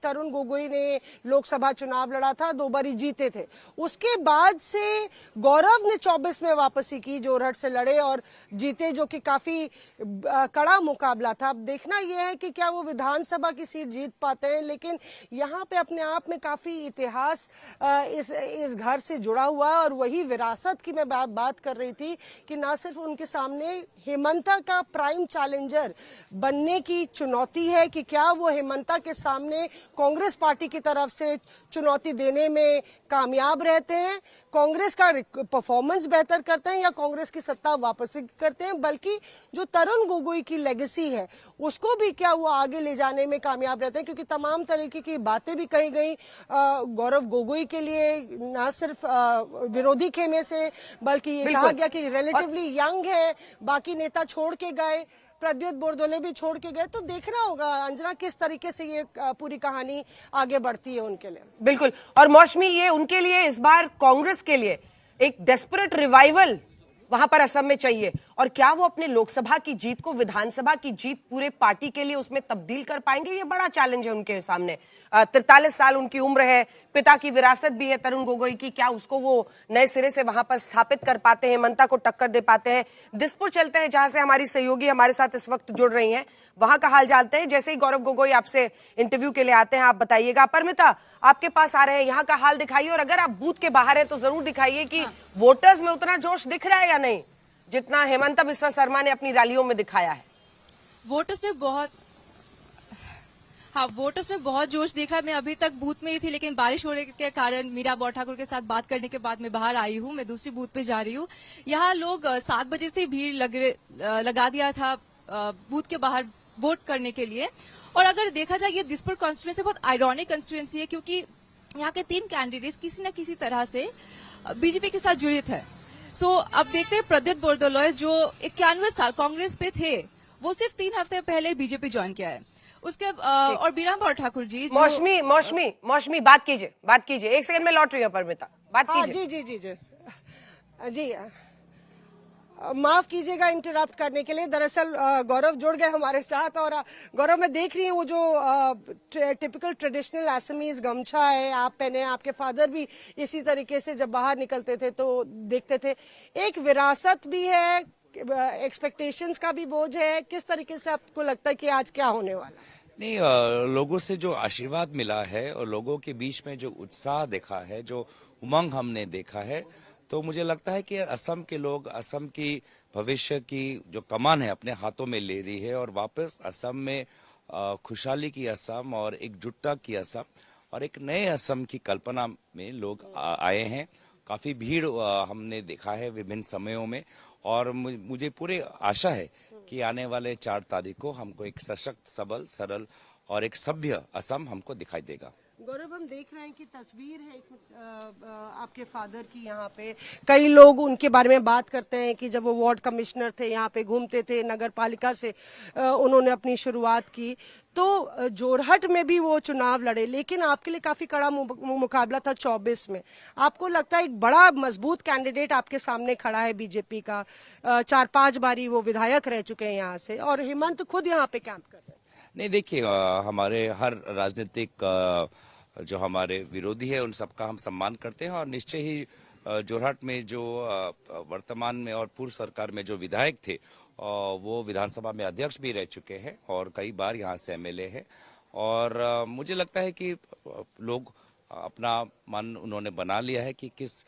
तरुण गोगोई ने लोकसभा चुनाव लड़ा था, 2 बारी जीते थे। उसके बाद से गौरव ने 24 में वापसी की, जोरहट से लड़े और जीते, जो कि काफी कड़ा मुकाबला था। अब देखना यह है कि क्या वो विधानसभा की सीट जीत पाते हैं, लेकिन यहाँ पे अपने आप में काफी इतिहास इस घर से जुड़ा हुआ है और वही विरासत की मैं बात कर रही थी कि ना सिर्फ उनके सामने हेमंता का प्राइम चैलेंजर बनने की चुनौती है कि क्या वो हेमंता के सामने कांग्रेस पार्टी की तरफ से चुनौती देने में कामयाब रहते हैं, कांग्रेस का परफॉर्मेंस बेहतर करते हैं या कांग्रेस की सत्ता वापस करते हैं, बल्कि जो तरुण गोगोई की लेगेसी है उसको भी क्या वो आगे ले जाने में कामयाब रहते हैं, क्योंकि तमाम तरीके की बातें भी कही गई गौरव गोगोई के लिए, न सिर्फ विरोधी खेमे से, बल्कि ये कहा गया कि रिलेटिवली यंग है, बाकी नेता छोड़ के गए, प्रद्युत बोरदोले भी छोड़ के गए। तो देखना होगा अंजना किस तरीके से ये पूरी कहानी आगे बढ़ती है उनके लिए। बिल्कुल, और मौसमी, ये उनके लिए इस बार कांग्रेस के लिए एक डेस्परेट रिवाइवल वहां पर असम में चाहिए, और क्या वो अपने लोकसभा की जीत को विधानसभा की जीत पूरे पार्टी के लिए उसमें तब्दील कर पाएंगे, ये बड़ा चैलेंज है उनके सामने। 43 साल उनकी उम्र है, पिता की विरासत भी है तरुण गोगोई की, क्या उसको वो नए सिरे से वहां पर स्थापित कर पाते हैं, हेमंता को टक्कर दे पाते हैं। दिसपुर चलते हैं, जहां से हमारी सहयोगी हमारे साथ इस वक्त जुड़ रही हैं, वहां का हाल जानते हैं। जैसे ही गौरव गोगोई आपसे इंटरव्यू के लिए आते हैं, आप बताइएगा। परमिता, आपके पास आ रहे हैं, यहाँ का हाल दिखाइए, और अगर आप बूथ के बाहर है तो जरूर दिखाइए कि वोटर्स में उतना जोश दिख रहा है या नहीं जितना हेमंता बिस्वा शर्मा ने अपनी रैलियों में दिखाया है। वोटर्स में बहुत जोश दिख रहा है। मैं अभी तक बूथ में ही थी, लेकिन बारिश होने के कारण मीरा बौर ठाकुर के साथ बात करने के बाद मैं बाहर आई हूँ। मैं दूसरी बूथ पे जा रही हूँ। यहाँ लोग 7 बजे से भीड़ लगा दिया था बूथ के बाहर वोट करने के लिए। और अगर देखा जाए, ये दिसपुर कॉन्स्टिट्यूएंसी बहुत आयरॉनिक कॉन्स्टिट्यूएंसी है, क्योंकि यहाँ के 3 कैंडिडेट्स किसी न किसी तरह से बीजेपी के साथ जुड़ित है। अब देखते हैं, प्रद्युत बोरदोले जो 91 साल कांग्रेस पे थे, वो सिर्फ 3 हफ्ते पहले बीजेपी ज्वाइन किया है। उसके और बीरा बौर ठाकुर जी, मौसमी बात कीजिए, 1 सेकंड में लौट रही है परमिता, बात कीजिए। जी माफ कीजिएगा इंटरप्ट करने के लिए। दरअसल गौरव जुड़ गए हमारे साथ, और गौरव, मैं देख रही हूँ वो जो टिपिकल ट्रेडिशनल असमीज गमछा है आप पहने, आपके फादर भी इसी तरीके से जब बाहर निकलते थे तो देखते थे। एक विरासत भी है, एक्सपेक्टेशंस का भी बोझ है, किस तरीके से आपको लगता है कि आज क्या होने वाला? नहीं, लोगों से जो आशीर्वाद मिला है और लोगों के बीच में जो उत्साह देखा है, जो उमंग हमने देखा है, तो मुझे लगता है कि असम के लोग असम की भविष्य की जो कमान है अपने हाथों में ले रही है, और वापस असम में खुशहाली की असम और एकजुटता की असम और एक नए असम की कल्पना में लोग आए हैं। काफी भीड़ हमने देखा है विभिन्न समयों में, और मुझे पूरी आशा है कि आने वाले 4 तारीख को हमको एक सशक्त, सबल, सरल और एक सभ्य असम हमको दिखाई देगा। गौरव, हम देख रहे हैं कि तस्वीर है कुछ आपके फादर की यहाँ पे, कई लोग उनके बारे में बात करते हैं कि जब वो वार्ड कमिश्नर थे, यहाँ पे घूमते थे, नगर पालिका से उन्होंने अपनी शुरुआत की, तो जोरहट में भी वो चुनाव लड़े, लेकिन आपके लिए काफी कड़ा मुकाबला था 24 में। आपको लगता है एक बड़ा मजबूत कैंडिडेट आपके सामने खड़ा है बीजेपी का, 4-5 बारी वो विधायक रह चुके हैं यहाँ से, और हेमंत खुद यहाँ पे कैंप कर रहे हैं। नहीं, देखिए, हमारे हर राजनीतिक जो हमारे विरोधी है उन सबका हम सम्मान करते हैं, और निश्चय ही जोरहट में जो वर्तमान में और पूर्व सरकार में जो विधायक थे, वो विधानसभा में अध्यक्ष भी रह चुके हैं और कई बार यहाँ से एमएलए हैं, और मुझे लगता है कि लोग अपना मन उन्होंने बना लिया है कि किस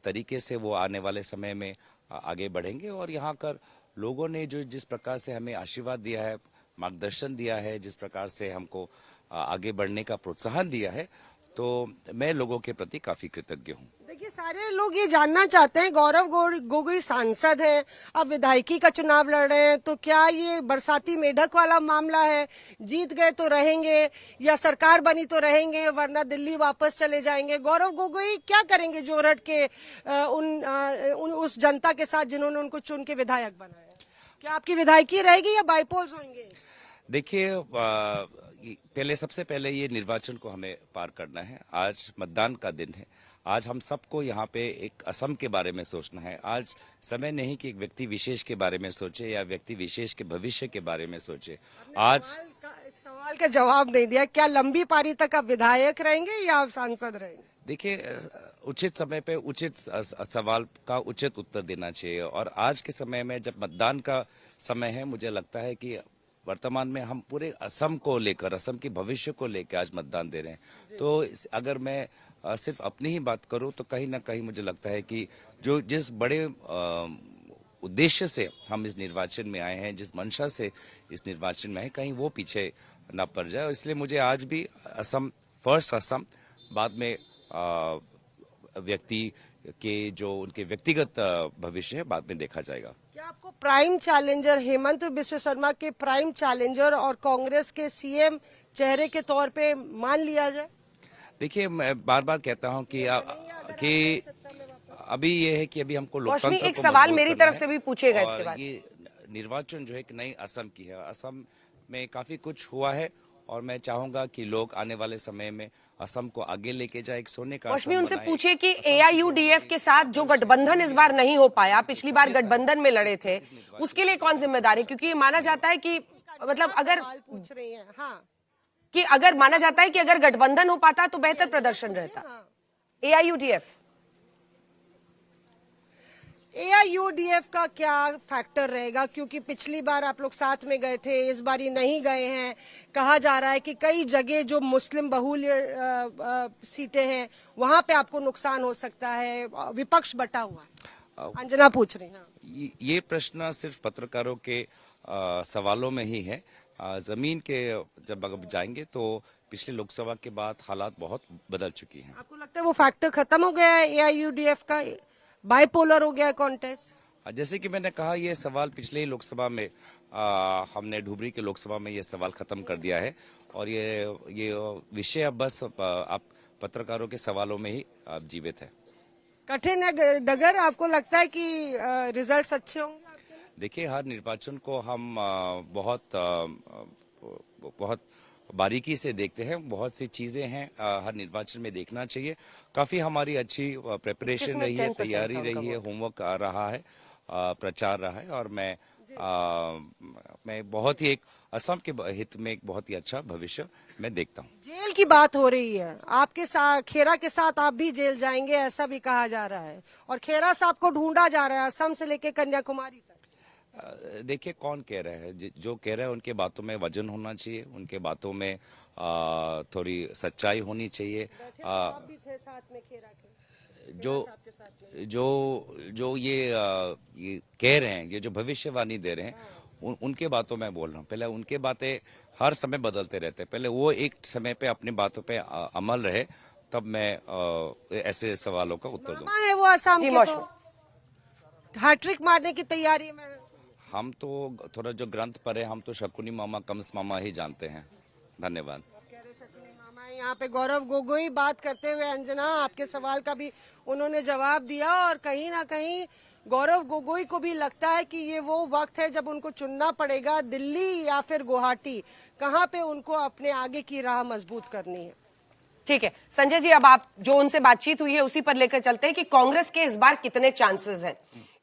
तरीके से वो आने वाले समय में आगे बढ़ेंगे। और यहाँ कर लोगों ने जो जिस प्रकार से हमें आशीर्वाद दिया है, मार्गदर्शन दिया है, जिस प्रकार से हमको आगे बढ़ने का प्रोत्साहन दिया है, तो मैं लोगों के प्रति काफी कृतज्ञ हूँ। देखिए, सारे लोग ये जानना चाहते हैं, गौरव गोगोई सांसद हैं, अब विधायकी का चुनाव लड़ रहे हैं, तो क्या ये बरसाती मेढक वाला मामला है, जीत गए तो रहेंगे या सरकार बनी तो रहेंगे वरना दिल्ली वापस चले जाएंगे? गौरव गोगोई क्या करेंगे जोरहट के उस जनता के साथ जिन्होंने उनको चुन के विधायक बनाया? क्या आपकी विधायकी रहेगी या बाईपोल्स होंगे? देखिए, सबसे पहले ये निर्वाचन को हमें पार करना है। आज मतदान का दिन है। आज हम सबको यहाँ पे एक असम के बारे में सोचना है। आज समय नहीं कि एक व्यक्ति विशेष के बारे में सोचे या व्यक्ति विशेष के भविष्य के बारे में सोचे। आज सवाल का जवाब नहीं दिया। क्या लंबी पारी तक आप विधायक रहेंगे या आप सांसद रहेंगे? देखिए, उचित समय पे उचित सवाल का उचित उत्तर देना चाहिए, और आज के समय में जब मतदान का समय है, मुझे लगता है कि वर्तमान में हम पूरे असम को लेकर, असम के भविष्य को लेकर आज मतदान दे रहे हैं। तो अगर मैं सिर्फ अपनी ही बात करूं तो कहीं ना कहीं मुझे लगता है कि जिस बड़े उद्देश्य से हम इस निर्वाचन में आए हैं, जिस मंशा से इस निर्वाचन में आए, कहीं वो पीछे न पड़ जाए। इसलिए मुझे आज भी असम फर्स्ट, असम बाद में व्यक्ति के जो उनके व्यक्तिगत भविष्य है बाद में देखा जाएगा। क्या आपको प्राइम चैलेंजर हेमंत बिस्वा शर्मा के प्राइम चैलेंजर और कांग्रेस के सीएम चेहरे के तौर पे मान लिया जाए? देखिए, मैं बार बार कहता हूं कि अभी ये है कि अभी हमको लोकतंत्र एक सवाल मेरी तरफ से भी पूछेगा इसके बाद। ये निर्वाचन जो है कि नई असम की है। असम में काफी कुछ हुआ है और मैं चाहूंगा कि लोग आने वाले समय में असम को आगे लेके जाए, एक सोने का मौसमी उनसे पूछे कि एआईयूडीएफ के साथ जो गठबंधन इस बार नहीं हो पाया, पिछली बार गठबंधन में लड़े थे, उसके लिए कौन जिम्मेदार है? क्योंकि ये माना जाता है कि मतलब अगर पूछ रही हैं, हाँ, कि अगर माना जाता है कि अगर गठबंधन हो पाता तो बेहतर प्रदर्शन रहता। एआईयूडीएफ का क्या फैक्टर रहेगा? क्योंकि पिछली बार आप लोग साथ में गए थे, इस बार ही नहीं गए हैं। कहा जा रहा है कि कई जगह जो मुस्लिम बहुल सीटें हैं वहां पे आपको नुकसान हो सकता है, विपक्ष बटा हुआ है। अंजना पूछ रही हैं। ये प्रश्न सिर्फ पत्रकारों के सवालों में ही है। जमीन के जब अगर जाएंगे तो पिछले लोकसभा के बाद हालात बहुत बदल चुकी हैं। आपको लगता है वो फैक्टर खत्म हो गया है एआईयूडीएफ का, बाइपोलर हो गया है कॉन्टेस्ट? जैसे कि मैंने कहा, ये सवाल पिछले ही लोकसभा में हमने ढुबरी के लोकसभा में ये सवाल खत्म कर दिया है, और ये विषय अब बस आप पत्रकारों के सवालों में ही जीवित है। कठिन है डगर, आपको लगता है कि रिजल्ट्स अच्छे होंगे? देखिए, हर निर्वाचन को हम बहुत बारीकी से देखते हैं। बहुत सी चीजें हैं हर निर्वाचन में देखना चाहिए। काफी हमारी अच्छी प्रिपरेशन रही है, तैयारी रही है, होमवर्क आ रहा है, प्रचार रहा है, और मैं बहुत ही एक असम के हित में एक बहुत ही अच्छा भविष्य मैं देखता हूँ। जेल की बात हो रही है, आपके साथ खेरा के साथ आप भी जेल जाएंगे ऐसा भी कहा जा रहा है, और खेरा साहब को ढूंढा जा रहा है असम से लेकर कन्याकुमारी तक। देखिए, कौन कह रहा है? जो कह रहा है उनके बातों में वजन होना चाहिए, उनके बातों में थोड़ी सच्चाई होनी चाहिए। आप भी थे साथ में खेरा के। जो ये कह रहे हैं, ये जो भविष्यवाणी दे रहे हैं, उनके बातों में बोल रहा हूँ। पहले उनके बातें हर समय बदलते रहते हैं। पहले वो एक समय पे अपनी बातों पे अमल रहे, तब मैं ऐसे सवालों का उत्तर दूँ। है वो असम के तो हैट्रिक मारने की तैयारी में। हम तो थोड़ा जो ग्रंथ पढ़े, हम तो शकुनी मामा कंस मामा ही जानते हैं। धन्यवाद। यहाँ पे गौरव गोगोई बात करते हुए, अंजना आपके सवाल का भी उन्होंने जवाब दिया, और कहीं ना कहीं गौरव गोगोई को भी लगता है कि ये वो वक्त है जब उनको चुनना पड़ेगा, दिल्ली या फिर गुवाहाटी, कहाँ पे उनको अपने आगे की राह मजबूत करनी है। ठीक है संजय जी, अब आप जो उनसे बातचीत हुई है उसी पर लेकर चलते हैं कि कांग्रेस के इस बार कितने चांसेस हैं।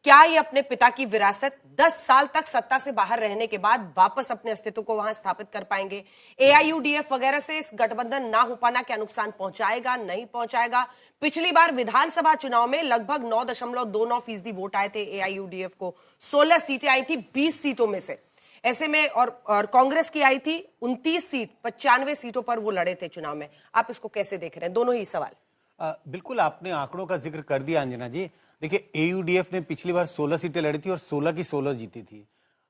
क्या ये अपने पिता की विरासत 10 साल तक सत्ता से बाहर रहने के बाद वापस अपने अस्तित्व को वहां स्थापित कर पाएंगे? एआईयूडीएफ वगैरह से इस गठबंधन ना हो पाना क्या नुकसान पहुंचाएगा, नहीं पहुंचाएगा? पिछली बार विधानसभा चुनाव में लगभग 9.29% वोट आए थे एआईयूडीएफ को, 16 सीटें आई थी 20 सीटों में से। ऐसे में और कांग्रेस की आई थी 29 सीट, 95 सीटों पर वो लड़े थे चुनाव में। आप इसको कैसे देख रहे हैं, दोनों ही सवाल? बिल्कुल, आपने आंकड़ों का जिक्र कर दिया अंजना जी। देखिए, एयूडीएफ ने पिछली बार 16 सीटें लड़ी थी और 16 की 16 जीती थी।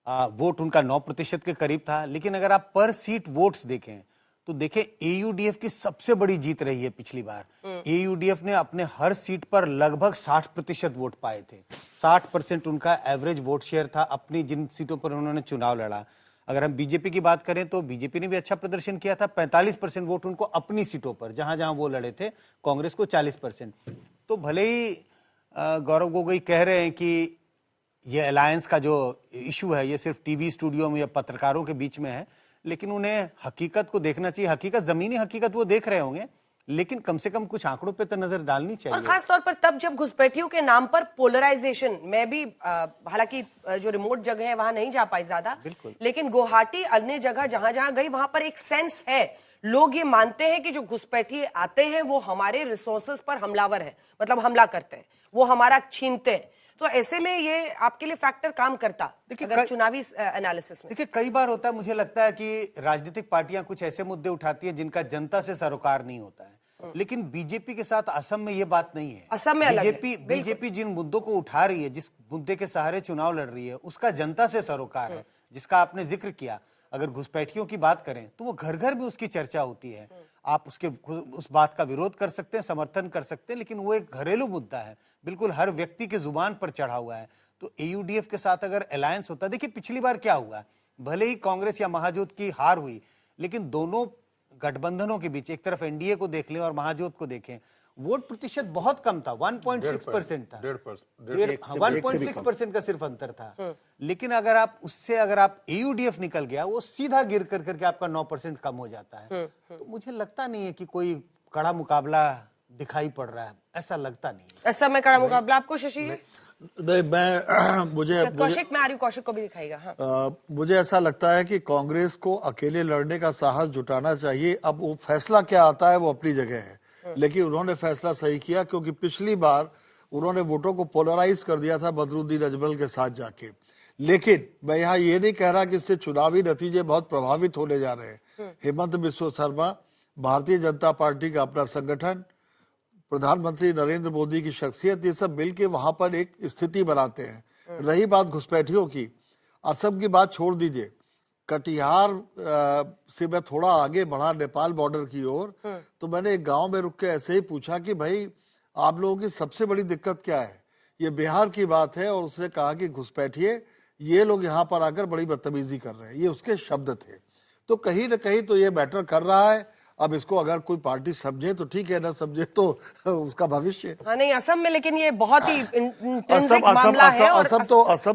वोट उनका 9% के करीब था, लेकिन अगर आप पर सीट वोट्स देखें तो देखें एयूडीएफ की सबसे बड़ी जीत रही है पिछली बार। एयूडीएफ ने अपने हर सीट पर लगभग 60% वोट पाए थे। 60% उनका एवरेज वोट शेयर था अपनी जिन सीटों पर उन्होंने चुनाव लड़ा। अगर हम बीजेपी की बात करें तो बीजेपी ने भी अच्छा प्रदर्शन किया था, 45% वोट उनको अपनी सीटों पर जहां जहां वो लड़े थे, कांग्रेस को 40%। तो भले ही गौरव गोगोई कह रहे हैं कि ये अलायंस का जो इशू है ये सिर्फ टीवी स्टूडियो में या पत्रकारों के बीच में है, लेकिन उन्हें हकीकत को देखना चाहिए। हकीकत, जमीनी हकीकत वो देख रहे होंगे, लेकिन कम से कम कुछ आंकड़ों पे तो नजर डालनी चाहिए। और खास तौर पर तब जब घुसपैठियों के नाम पर पोलराइजेशन, मैं भी हालांकि जो रिमोट जगह है वहां नहीं जा पाई ज्यादा, लेकिन गुवाहाटी अन्य जगह जहां जहां गई वहां पर एक सेंस है, लोग ये मानते हैं कि जो घुसपैठी आते हैं वो हमारे रिसोर्सेज पर हमलावर है, मतलब हमला करते हैं, वो हमारा छीनते हैं। तो ऐसे में ये आपके लिए फैक्टर काम करता अगर चुनावी एनालिसिस में। देखिए कई बार होता है, मुझे लगता है कि राजनीतिक पार्टियां कुछ ऐसे मुद्दे उठाती है जिनका जनता से सरोकार नहीं होता है, लेकिन बीजेपी के साथ असम में ये बात नहीं है। असम में बीजेपी जिन मुद्दों को उठा रही है, जिस मुद्दे के सहारे चुनाव लड़ रही है, उसका जनता से सरोकार है, जिसका आपने जिक्र किया। अगर घुसपैठियों की बात करें तो वो घर घर में उसकी चर्चा होती है। आप उस बात का विरोध कर सकते हैं, समर्थन कर सकते हैं, लेकिन वो एक घरेलू मुद्दा है, बिल्कुल हर व्यक्ति के जुबान पर चढ़ा हुआ है। तो एयूडीएफ के साथ अगर अलायंस होता, देखिए पिछली बार क्या हुआ, भले ही कांग्रेस या महाजोत की हार हुई, लेकिन दोनों गठबंधनों के बीच, एक तरफ एनडीए को देख लें और महाजोत को देखें, वोट प्रतिशत बहुत कम था, 1.6% था, 1.6% का सिर्फ अंतर था। लेकिन अगर आप एयूडीएफ निकल गया, वो सीधा गिर करके आपका 9% कम हो जाता है। तो मुझे लगता नहीं है कि कोई कड़ा मुकाबला दिखाई पड़ रहा है, ऐसा लगता नहीं है। ऐसा में कड़ा मुकाबला आपको शशि? नहीं, मुझे कौशिक, मैं आ रही हूं, कौशिक को भी दिखाएगा। हाँ। मुझे ऐसा लगता है कि कांग्रेस को अकेले लड़ने का साहस जुटाना चाहिए। अब वो फैसला क्या आता है वो अपनी जगह है, लेकिन उन्होंने फैसला सही किया, क्योंकि पिछली बार उन्होंने वोटों को पोलराइज कर दिया था बदरुद्दीन अजमल के साथ जाके। लेकिन मैं यहाँ ये नहीं कह रहा कि इससे चुनावी नतीजे बहुत प्रभावित होने जा रहे हैं। हेमंत बिस्वा शर्मा, भारतीय जनता पार्टी का अपना संगठन, प्रधानमंत्री नरेंद्र मोदी की शख्सियत, ये सब मिलके वहां पर एक स्थिति बनाते हैं। रही बात घुसपैठियों की, असम की बात छोड़ दीजिए, कटिहार से मैं थोड़ा आगे बढ़ा नेपाल बॉर्डर की ओर, तो मैंने एक गांव में रुक के ऐसे ही पूछा कि भाई आप लोगों की सबसे बड़ी दिक्कत क्या है। ये बिहार की बात है, और उसने कहा कि घुसपैठिए ये लोग यहाँ पर आकर बड़ी बदतमीजी कर रहे हैं, ये उसके शब्द थे। तो कहीं ना कहीं तो ये मैटर कर रहा है। अब इसको अगर कोई पार्टी समझे तो ठीक है, ना समझे तो उसका भविष्य। हाँ नहीं, असम में लेकिन ये बहुत ही इंट्रिंसिक मामला है, और असम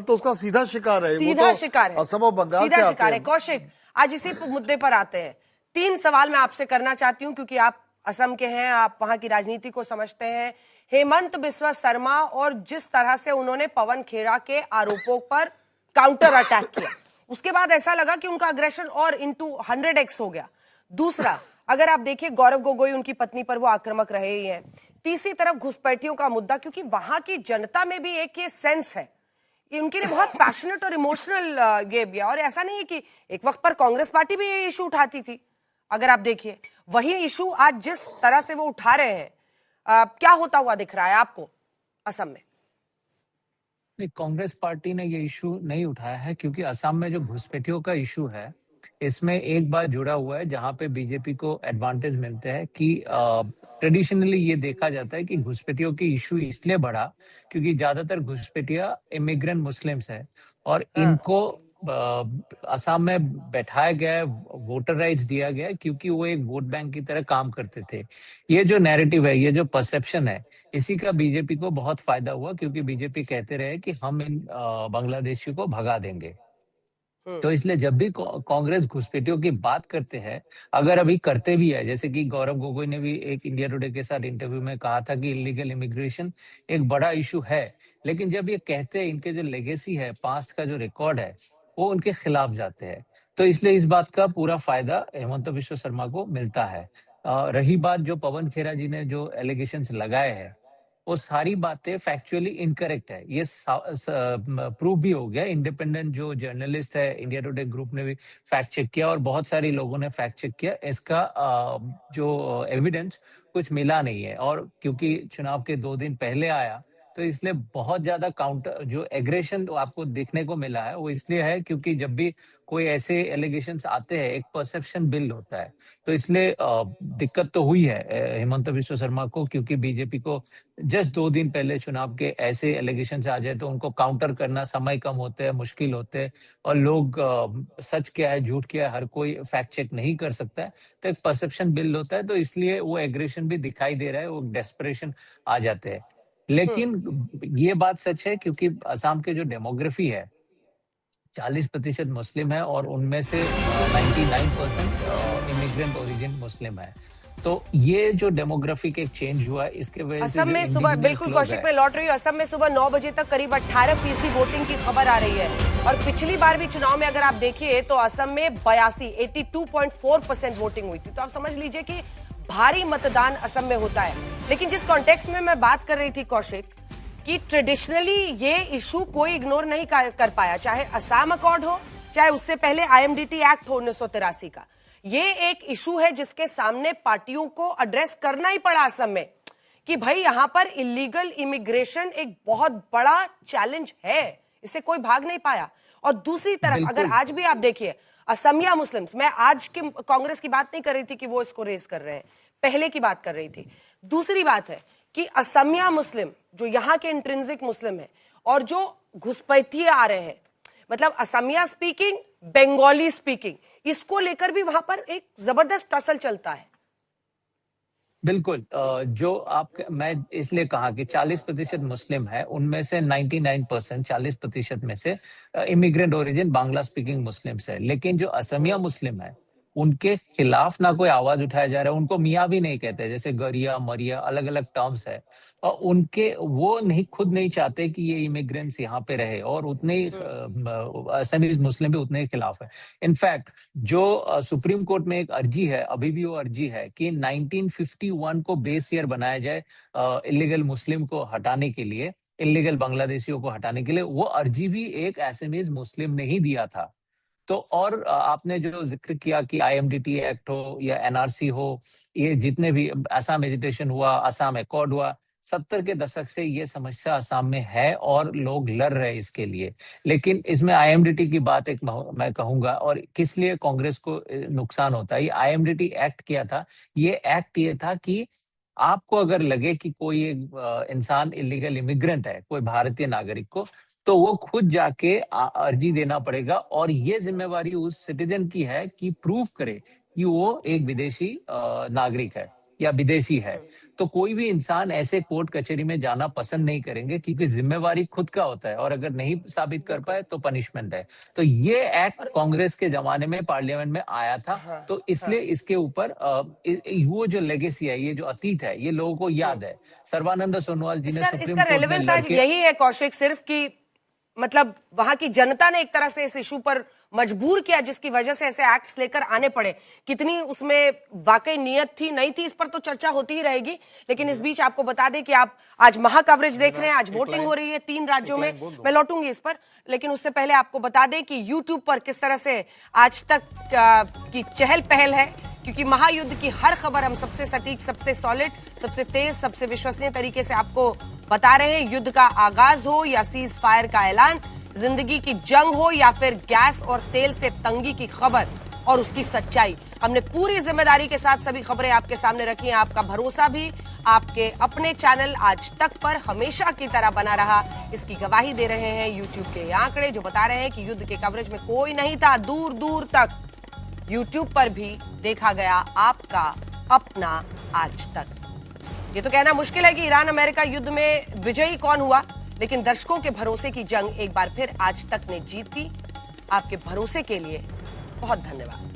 तो उसका सीधा शिकार है, सीधा शिकार है, असम और बंगाल सीधा शिकार है। कौशिक, आज इसी मुद्दे पर आते हैं। 3 सवाल मैं आपसे करना चाहती हूँ, क्योंकि आप असम के हैं, आप वहां की राजनीति को समझते हैं। हेमंत बिस्वा शर्मा और जिस तरह से उन्होंने पवन खेड़ा के आरोपों पर काउंटर अटैक किया, उसके बाद ऐसा लगा कि उनका अग्रेशन और इंटू 100x हो गया। दूसरा, अगर आप देखिए गौरव गोगोई, उनकी पत्नी पर वो आक्रामक रहे ही हैं। तीसरी तरफ घुसपैठियों का मुद्दा, क्योंकि वहां की जनता में भी एक ये सेंस है, ये उनके लिए बहुत पैशनेट और इमोशनल ये भी है। और ऐसा नहीं है कि एक वक्त पर कांग्रेस पार्टी भी ये इशू उठाती थी, अगर आप देखिए वही इशू आज जिस तरह से वो उठा रहे हैं, क्या होता हुआ दिख रहा है आपको असम में? नहीं, कांग्रेस पार्टी ने ये इशू नहीं उठाया है, क्योंकि असम में जो घुसपैठियों का इशू है, इसमें एक बात जुड़ा हुआ है जहां पे बीजेपी को एडवांटेज मिलते हैं कि ट्रेडिशनली ये देखा जाता है कि घुसपैठियों की इशू इसलिए बढ़ा क्योंकि ज्यादातर घुसपैठिया इमिग्रेंट मुस्लिम्स है, और इनको असम में बैठाया गया, वोटर राइट्स दिया गया क्योंकि वो एक वोट बैंक की तरह काम करते थे। ये जो नैरेटिव है, ये जो परसेप्शन है, इसी का बीजेपी को बहुत फायदा हुआ, क्योंकि बीजेपी कहते रहे कि हम इन बांग्लादेशियों को भगा देंगे। तो इसलिए जब भी कांग्रेस घुसपैठियों की बात करते हैं, अगर अभी करते भी है, जैसे कि गौरव गोगोई ने भी एक इंडिया टुडे के साथ इंटरव्यू में कहा था कि इलीगल इमिग्रेशन एक बड़ा इशू है, लेकिन जब ये कहते हैं, इनके जो लेगेसी है, पास्ट का जो रिकॉर्ड है, वो उनके खिलाफ जाते हैं। तो इसलिए इस बात का पूरा फायदा हेमंत बिस्वा शर्मा को मिलता है। रही बात जो पवन खेड़ा जी ने जो एलिगेशंस लगाए हैं, वो सारी बातें फैक्चुअली इनकरेक्ट है। ये प्रूव भी हो गया। इंडिपेंडेंट जो जर्नलिस्ट है, इंडिया टुडे ग्रुप ने भी फैक्ट चेक किया, और बहुत सारे लोगों ने फैक्ट चेक किया। इसका जो एविडेंस कुछ मिला नहीं है, और क्योंकि चुनाव के 2 दिन पहले आया, तो इसलिए बहुत ज्यादा काउंटर जो एग्रेशन आपको देखने को मिला है वो इसलिए है क्योंकि जब भी कोई ऐसे एलिगेशंस आते हैं एक परसेप्शन बिल्ड होता है, तो इसलिए दिक्कत तो हुई है हेमंत बिस्वा शर्मा को, क्योंकि बीजेपी को जस्ट 2 दिन पहले चुनाव के ऐसे एलिगेशंस आ जाए तो उनको काउंटर करना समय कम होते हैं, मुश्किल होते हैं, और लोग सच क्या है झूठ क्या है हर कोई फैक्ट चेक नहीं कर सकता है, तो एक परसेप्शन बिल्ड होता है, तो इसलिए वो एग्रेशन भी दिखाई दे रहा है, वो डेस्परेशन आ जाते हैं। लेकिन ये बात सच है क्योंकि असम के जो डेमोग्राफी है 40% मुस्लिम है और उनमें से 99% इमिग्रेंट ओरिजिन मुस्लिम है। तो ये जो डेमोग्राफिक एक चेंज हुआ है इसके वजह से असम में सुबह, बिल्कुल कौशिक में लौट रही हूँ, असम में सुबह 9 बजे तक करीब 18% वोटिंग की खबर आ रही है। और पिछली बार भी चुनाव में अगर आप देखिए तो असम में 82.4% वोटिंग हुई थी। तो आप समझ लीजिए कि भारी मतदान असम में होता है। लेकिन जिस कॉन्टेक्स्ट में मैं बात कर रही थी कौशिक, कि ट्रेडिशनली ये इशू कोई इग्नोर नहीं कर पाया, चाहे असम अकॉर्ड हो, चाहे उससे पहले आईएमडीटी एक्ट हो 1983 का। ये एक इशू है जिसके सामने पार्टियों को एड्रेस करना ही पड़ा असम में, कि भाई यहां पर इलीगल इमिग्रेशन एक बहुत बड़ा चैलेंज है, इससे कोई भाग नहीं पाया। और दूसरी तरफ अगर आज भी आप देखिए असमिया मुस्लिम्स, मैं आज के कांग्रेस की बात नहीं कर रही थी कि वो इसको रेस कर रहे हैं, पहले की बात कर रही थी। दूसरी बात है कि असमिया मुस्लिम जो यहाँ के इंट्रिंसिक मुस्लिम है और जो घुसपैठिए आ रहे हैं, मतलब असमिया स्पीकिंग, बंगाली स्पीकिंग, इसको लेकर भी वहां पर एक जबरदस्त टसल चलता है। बिल्कुल, मैं इसलिए कहा कि 40% मुस्लिम है, उनमें से 99% 40% में से immigrant origin Bangla speaking Muslims है। लेकिन जो असमिया मुस्लिम है उनके खिलाफ ना कोई आवाज उठाया जा रहा है, उनको मियाँ भी नहीं कहते, जैसे गरिया मरिया अलग अलग टर्म्स है, और उनके वो खुद नहीं चाहते कि ये इमिग्रेंट्स यहाँ पे रहे, और उतने ही असमीज मुस्लिम भी उतने ही खिलाफ है। इनफैक्ट जो सुप्रीम कोर्ट में एक अर्जी है, अभी भी वो अर्जी है कि 1951 को बेस ईयर बनाया जाए इलीगल मुस्लिम को हटाने के लिए, इलीगल बांग्लादेशियों को हटाने के लिए, वो अर्जी भी एक असमीज मुस्लिम ने ही दिया था। तो और आपने जो जिक्र किया कि आईएमडीटी एक्ट हो या एनआरसी हो, ये जितने भी असम एजिटेशन हुआ, असम अकॉर्ड हुआ, 70 के दशक से ये समस्या असम में है और लोग लड़ रहे हैं इसके लिए। लेकिन इसमें आईएमडीटी की बात एक मैं कहूंगा, और किस लिए कांग्रेस को नुकसान होता है। ये आईएमडीटी एक्ट किया था, ये एक्ट ये था कि आपको अगर लगे कि कोई इंसान इलीगल इमिग्रेंट है, कोई भारतीय नागरिक को, तो वो खुद जाके अर्जी देना पड़ेगा, और ये जिम्मेवारी उस सिटीजन की है कि प्रूव करे कि वो एक विदेशी नागरिक है या विदेशी है। तो कोई भी इंसान ऐसे कोर्ट कचहरी में जाना पसंद नहीं करेंगे, क्योंकि जिम्मेवारी खुद का होता है, और अगर नहीं साबित कर पाए तो पनिशमेंट है। तो ये एक्ट कांग्रेस के जमाने में पार्लियामेंट में आया था, तो इसलिए इसके ऊपर वो जो लेगेसी है, ये जो अतीत है, ये लोगों को याद है। सर्बानंद सोनोवाल जी ने सुप्रीम कोर्ट में रेलेवेंस आज यही है कौशिक, सिर्फ कि मतलब वहां की जनता ने एक तरह से इस इशू पर मजबूर किया, जिसकी वजह से ऐसे एक्ट्स लेकर आने पड़े। कितनी उसमें वाकई नियत थी नहीं थी, इस पर तो चर्चा होती ही रहेगी। लेकिन इस बीच आपको बता दें कि आप आज महा कवरेज देख रहे हैं, आज वोटिंग हो रही है 3 राज्यों में, मैं लौटूंगी इस पर। लेकिन उससे पहले आपको बता दें कि यूट्यूब पर किस तरह से आज तक की चहल पहल है, क्योंकि महायुद्ध की हर खबर हम सबसे सटीक, सबसे सॉलिड, सबसे तेज, सबसे विश्वसनीय तरीके से आपको बता रहे हैं। युद्ध का आगाज हो या सीज फायर का ऐलान, जिंदगी की जंग हो या फिर गैस और तेल से तंगी की खबर और उसकी सच्चाई, हमने पूरी जिम्मेदारी के साथ सभी खबरें आपके सामने रखी हैं। आपका भरोसा भी आपके अपने चैनल आज तक पर हमेशा की तरह बना रहा, इसकी गवाही दे रहे हैं यूट्यूब के आंकड़े, जो बता रहे हैं कि युद्ध के कवरेज में कोई नहीं था। दूर दूर तक यूट्यूब पर भी देखा गया आपका अपना आज तक। ये तो कहना मुश्किल है कि ईरान अमेरिका युद्ध में विजयी कौन हुआ, लेकिन दर्शकों के भरोसे की जंग एक बार फिर आज तक ने जीती। आपके भरोसे के लिए बहुत धन्यवाद।